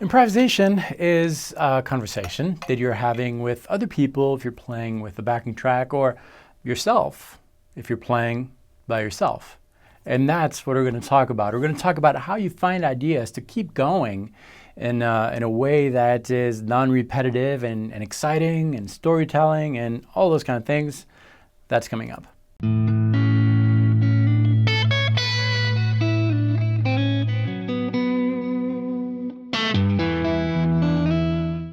Improvisation is a conversation that you're having with other people if you're playing with a backing track, or yourself if you're playing by yourself. And that's what we're going to talk about. We're going to talk about how you find ideas to keep going in a way that is non-repetitive and exciting and storytelling and all those kind of things. That's coming up.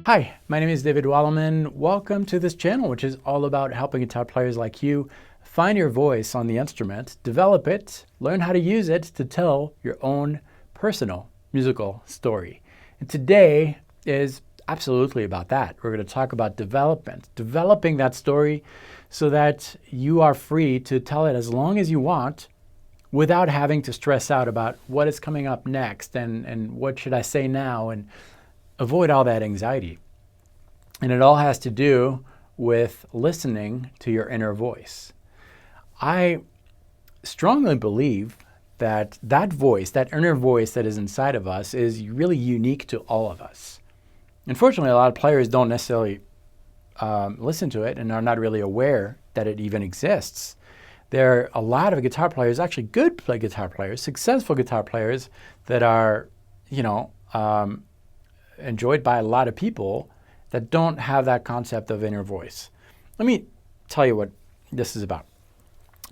Hi, my name is David Wallerman. Welcome to this channel, which is all about helping guitar players like you find your voice on the instrument, develop it, learn how to use it to tell your own personal musical story. And today is absolutely about that. We're going to talk about developing that story so that you are free to tell it as long as you want without having to stress out about what is coming up next and what should I say now, and avoid all that anxiety. And it all has to do with listening to your inner voice. I strongly believe that that voice, that inner voice that is inside of us, is really unique to all of us. Unfortunately, a lot of players don't necessarily listen to it and are not really aware that it even exists. There are a lot of guitar players, actually good guitar players, successful guitar players that are, enjoyed by a lot of people that don't have that concept of inner voice. Let me tell you what this is about.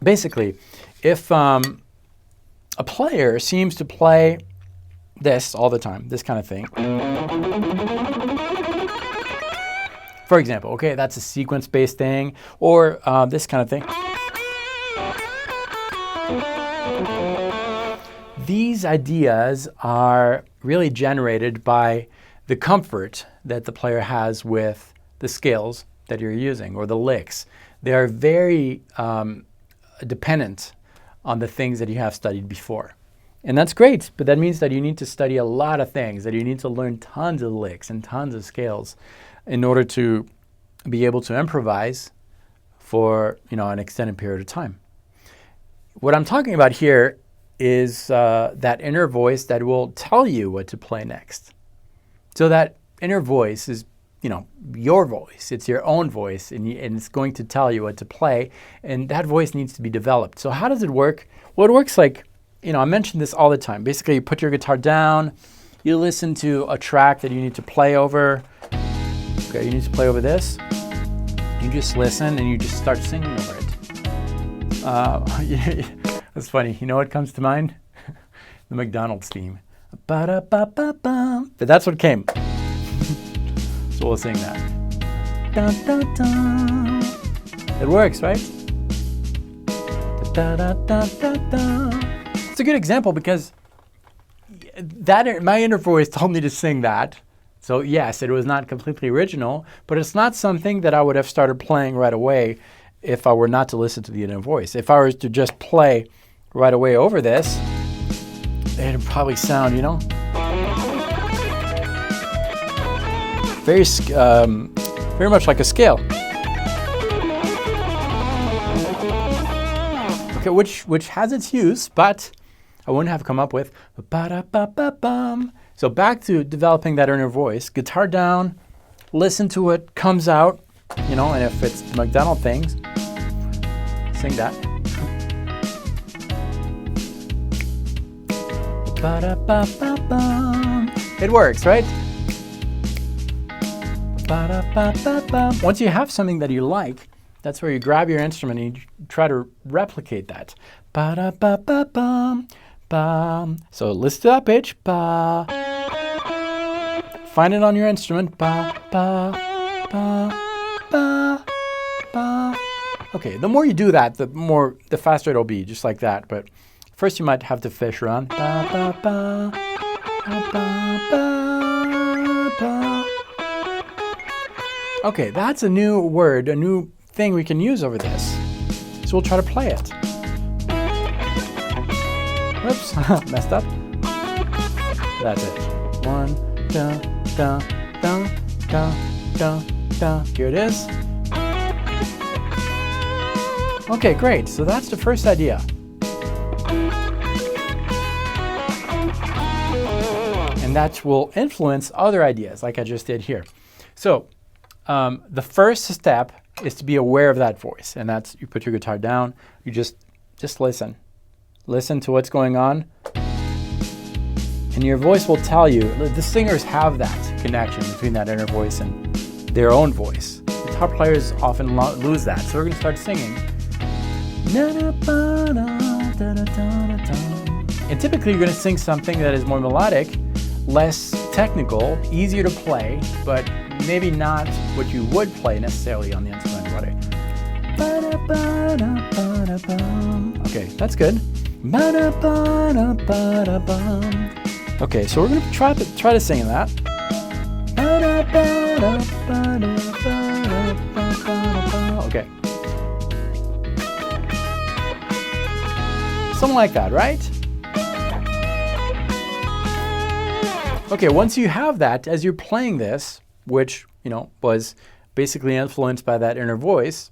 Basically, if a player seems to play this all the time, this kind of thing. For example, okay, that's a sequence-based thing, or this kind of thing. These ideas are really generated by the comfort that the player has with the scales that you're using, or the licks. They are very dependent on the things that you have studied before. And that's great, but that means that you need to study a lot of things, that you need to learn tons of licks and tons of scales in order to be able to improvise for an extended period of time. What I'm talking about here is that inner voice that will tell you what to play next. So that inner voice is, your voice. It's your own voice, and it's going to tell you what to play, and that voice needs to be developed. So how does it work? Well, it works like, I mention this all the time. Basically, you put your guitar down, you listen to a track that you need to play over. Okay, you need to play over this. You just listen, and you just start singing over it. That's funny. You know what comes to mind? The McDonald's theme. Ba-da-ba-ba-bum. But that's what came. So we'll sing that. Dun, dun, dun. It works, right? Da, da, da, da, da. It's a good example because my inner voice told me to sing that. So yes, it was not completely original, but it's not something that I would have started playing right away if I were not to listen to the inner voice. If I was to just play right away over this, it'd probably sound, very much like a scale. Okay, which has its use, but I wouldn't have come up with ba-da-ba-ba-bum. So back to developing that inner voice. Guitar down, listen to what comes out, and if it's the McDonald things, sing that. Ba-da-ba-ba-bum. It works, right? Ba-da-ba-ba-bum. Once you have something that you like, that's where you grab your instrument and you try to replicate that. Ba-da-ba-ba-bum. Bum. So listen to that pitch. Ba. Find it on your instrument. Ba, ba, ba, ba, ba. Okay, the more you do that, the faster it'll be, just like that. But first, you might have to fish around. Ba, ba, ba, ba, ba, ba, ba. Okay, that's a new word, a new thing we can use over this. So we'll try to play it. Oops, messed up. That's it. 1, da, da, da, da, da, da. Here it is. Okay, great. So that's the first idea. And that will influence other ideas like I just did here. So the first step is to be aware of that voice. And that's, you put your guitar down, you just listen. Listen to what's going on. And your voice will tell you, the singers have that connection between that inner voice and their own voice. Guitar players often lose that. So we're going to start singing. And typically you're going to sing something that is more melodic, less technical, easier to play, but maybe not what you would play necessarily on the instrument. Okay, that's good. Okay, so we're going to try to sing that. Okay. Something like that, right? Okay, once you have that, as you're playing this, which, was basically influenced by that inner voice,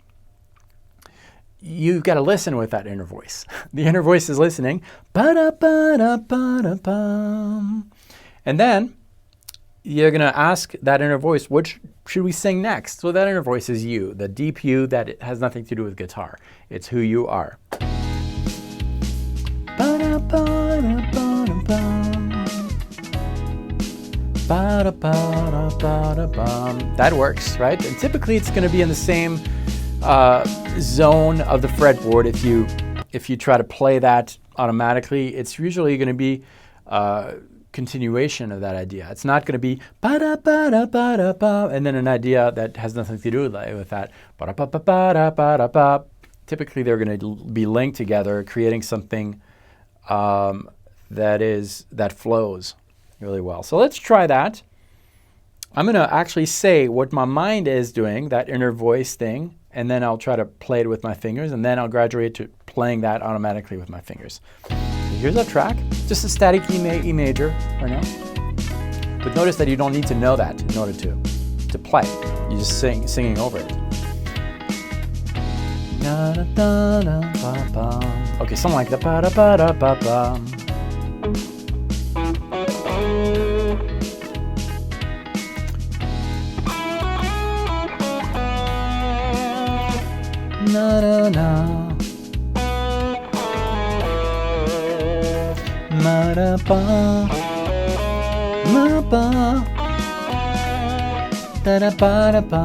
you've got to listen with that inner voice. The inner voice is listening. And then you're going to ask that inner voice, which should we sing next? So that inner voice is you, the deep you that it has nothing to do with guitar. It's who you are. That works, right? And typically it's going to be in the same zone of the fretboard. If you try to play that automatically, it's usually going to be continuation of that idea. It's not going to be and then an idea that has nothing to do with that. Typically they're going to be linked together, creating something that flows really well. So let's try that. I'm going to actually say what my mind is doing, that inner voice thing, and then I'll try to play it with my fingers, and then I'll graduate to playing that automatically with my fingers. So here's our track, just a static E major right now. But notice that you don't need to know that in order to play. You're just singing over it. Okay, something like that. Na na na, ma da ba, ma ba, da da ba da ba.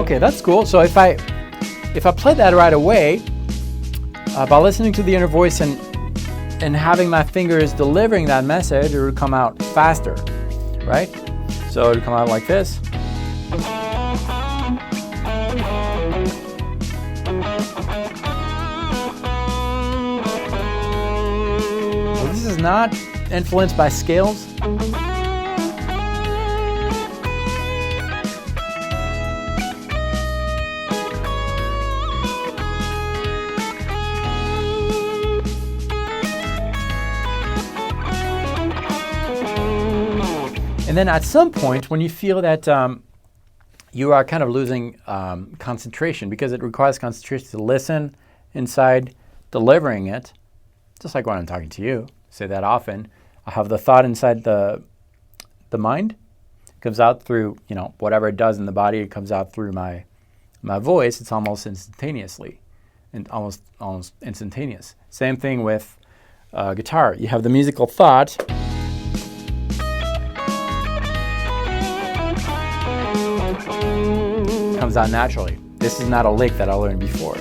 Okay, that's cool. So if I play that right away, by listening to the inner voice and having my fingers delivering that message, it would come out faster, right? So it would come out like this. This is not influenced by scales. And then at some point, when you feel that you are kind of losing concentration, because it requires concentration to listen inside delivering it, just like when I'm talking to you, say that often. I have the thought inside the mind. It comes out through, whatever it does in the body, it comes out through my voice. It's almost instantaneously, and almost instantaneous. Same thing with guitar. You have the musical thought. Comes out naturally. This is not a lick that I learned before.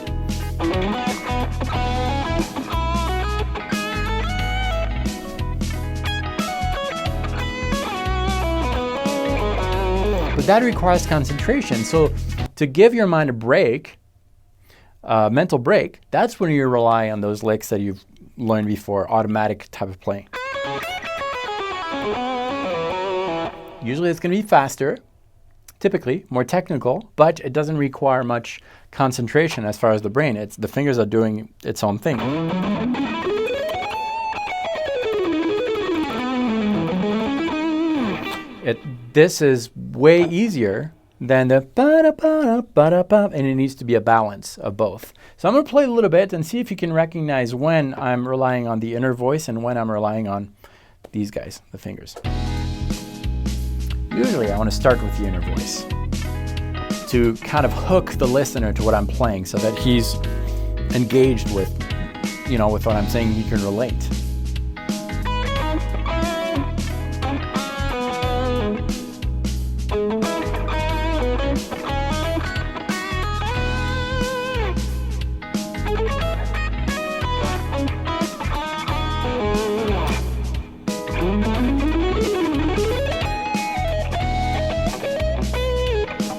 But that requires concentration. So to give your mind a break, mental break, that's when you rely on those licks that you've learned before, automatic type of playing. Usually it's going to be faster, typically more technical, but it doesn't require much concentration as far as the brain. The fingers are doing its own thing. This is way easier than the ba-da-ba-da-ba-da-ba, and it needs to be a balance of both. So I'm going to play a little bit and see if you can recognize when I'm relying on the inner voice and when I'm relying on these guys, the fingers. Usually I want to start with the inner voice to kind of hook the listener to what I'm playing so that he's engaged with, with what I'm saying, he can relate.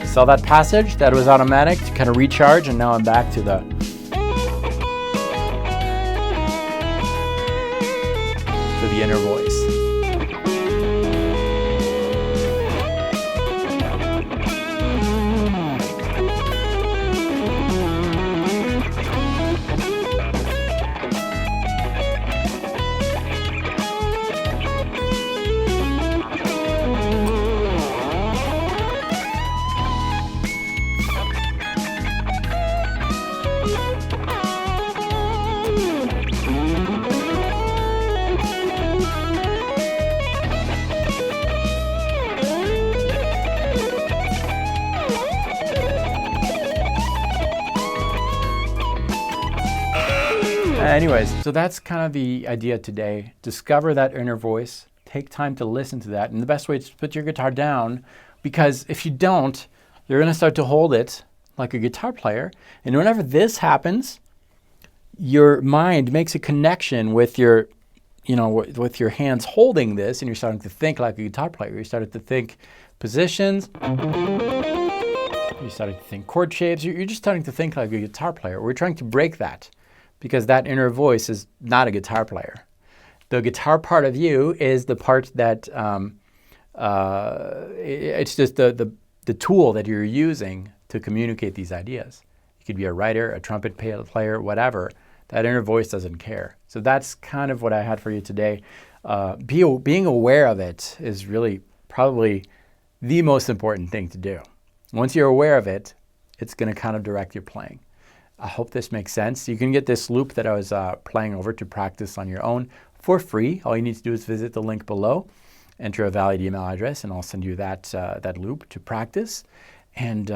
Saw that passage? That was automatic to kind of recharge, and now I'm back to the inner voice. Anyways, so that's kind of the idea today. Discover that inner voice. Take time to listen to that. And the best way is to put your guitar down, because if you don't, you're going to start to hold it like a guitar player. And whenever this happens, your mind makes a connection with your, with your hands holding this, and you're starting to think like a guitar player. You started to think positions. You're starting to think chord shapes. You're just starting to think like a guitar player. We're trying to break that, because that inner voice is not a guitar player. The guitar part of you is the part that, it's just the tool that you're using to communicate these ideas. You could be a writer, a trumpet player, whatever. That inner voice doesn't care. So that's kind of what I had for you today. Being aware of it is really probably the most important thing to do. Once you're aware of it, it's going to kind of direct your playing. I hope this makes sense. You can get this loop that I was playing over to practice on your own for free. All you need to do is visit the link below, enter a valid email address, and I'll send you that loop to practice. And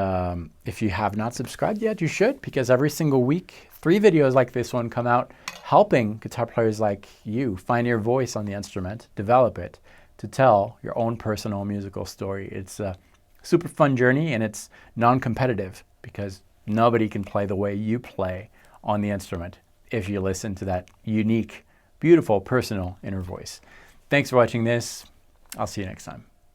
if you have not subscribed yet, you should, because every single week, 3 videos like this one come out helping guitar players like you find your voice on the instrument, develop it to tell your own personal musical story. It's a super fun journey, and it's non-competitive, because nobody can play the way you play on the instrument if you listen to that unique, beautiful, personal inner voice. Thanks for watching this. I'll see you next time.